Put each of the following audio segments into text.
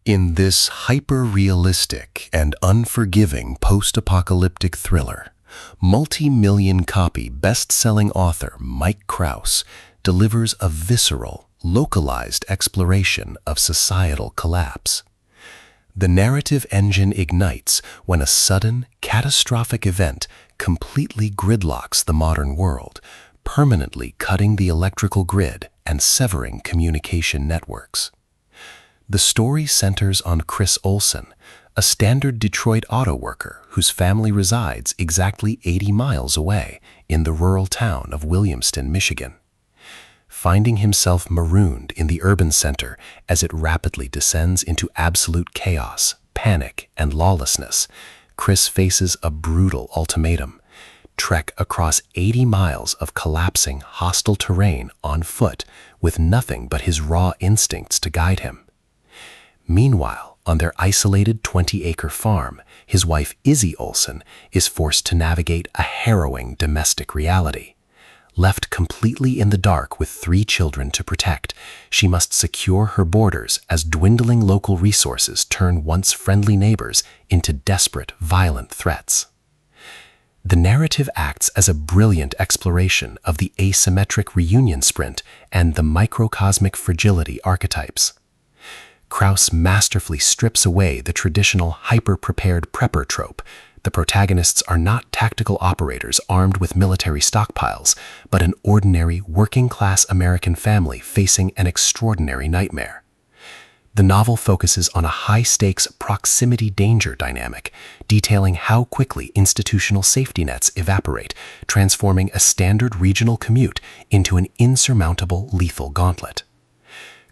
In this hyper-realistic and unforgiving post-apocalyptic thriller, multi-million copy best-selling author Mike Kraus delivers a visceral, localized exploration of societal collapse. The narrative engine ignites when a sudden, catastrophic event completely gridlocks the modern world, permanently cutting the electrical grid and severing communication networks. The story centers on Chris Olson, a standard Detroit autoworker whose family resides exactly 80 miles away in the rural town of Williamston, Michigan. Finding himself marooned in the urban center as it rapidly descends into absolute chaos, panic, and lawlessness, Chris faces a brutal ultimatum: trek across 80 miles of collapsing, hostile terrain on foot with nothing but his raw instincts to guide him. Meanwhile, on their isolated 20-acre farm, his wife Izzy Olson is forced to navigate a harrowing domestic reality. Left completely in the dark with 3 children to protect, she must secure her borders as dwindling local resources turn once friendly neighbors into desperate, violent threats. The narrative acts as a brilliant exploration of the asymmetric reunion sprint and the microcosmic fragility archetypes. Kraus masterfully strips away the traditional hyper-prepared prepper trope. The protagonists are not tactical operators armed with military stockpiles, but an ordinary working-class American family facing an extraordinary nightmare. The novel focuses on a high-stakes proximity-danger dynamic, detailing how quickly institutional safety nets evaporate, transforming a standard regional commute into an insurmountable lethal gauntlet.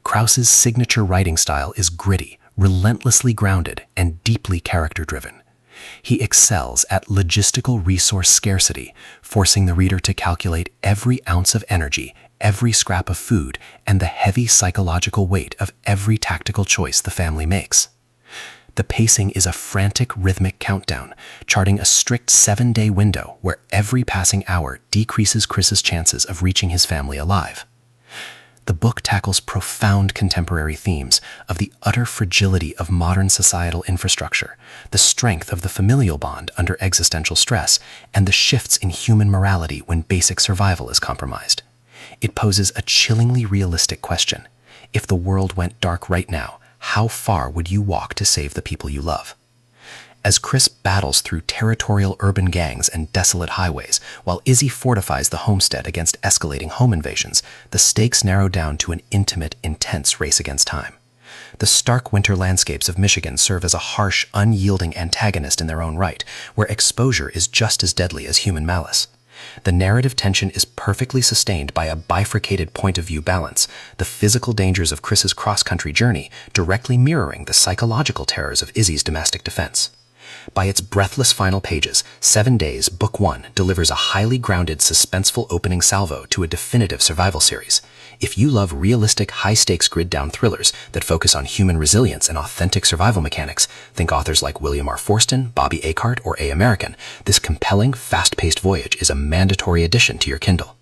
Kraus's signature writing style is gritty, relentlessly grounded, and deeply character-driven. He excels at logistical resource scarcity, forcing the reader to calculate every ounce of energy, every scrap of food, and the heavy psychological weight of every tactical choice the family makes. The pacing is a frantic rhythmic countdown, charting a strict 7-day window where every passing hour decreases Chris's chances of reaching his family alive. The book tackles profound contemporary themes of the utter fragility of modern societal infrastructure, the strength of the familial bond under existential stress, and the shifts in human morality when basic survival is compromised. It poses a chillingly realistic question: if the world went dark right now, how far would you walk to save the people you love? As Chris battles through territorial urban gangs and desolate highways, while Izzy fortifies the homestead against escalating home invasions, the stakes narrow down to an intimate, intense race against time. The stark winter landscapes of Michigan serve as a harsh, unyielding antagonist in their own right, where exposure is just as deadly as human malice. The narrative tension is perfectly sustained by a bifurcated point-of-view balance, the physical dangers of Chris's cross-country journey directly mirroring the psychological terrors of Izzy's domestic defense. By its breathless final pages, 7 Days, Book 1 delivers a highly grounded, suspenseful opening salvo to a definitive survival series. If you love realistic, high-stakes grid-down thrillers that focus on human resilience and authentic survival mechanics, think authors like William R. Forstyn, Bobby Akart, or A. American, this compelling, fast-paced voyage is a mandatory addition to your Kindle.